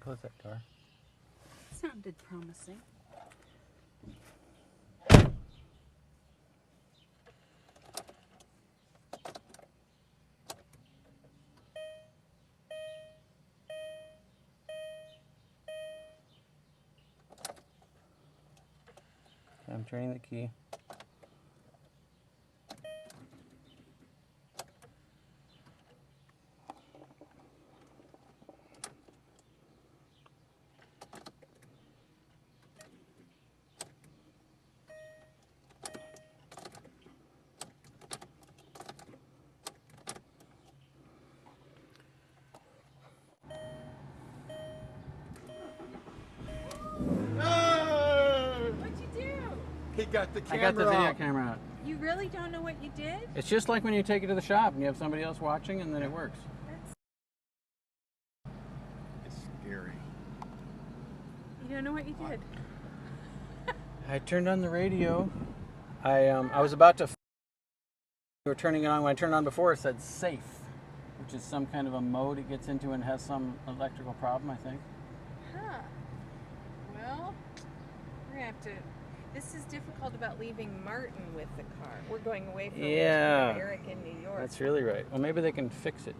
Close that door. Sounded promising. I'm turning the key. What'd you do? He got the camera I got the video out. camera out. You really don't know what you did? It's just like when you take it to the shop and you have somebody else watching and then it works. It's scary. You don't know what you did. I turned on the radio. I was about to. We were turning it on. When I turned it on before, it said safe, which is some kind of a mode it gets into and has some electrical problem, I think. Huh. Well, we're gonna have to. This is difficult about leaving Martin with the car. We're going away from Yeah. Eric in New York. That's really right. Well, maybe they can fix it.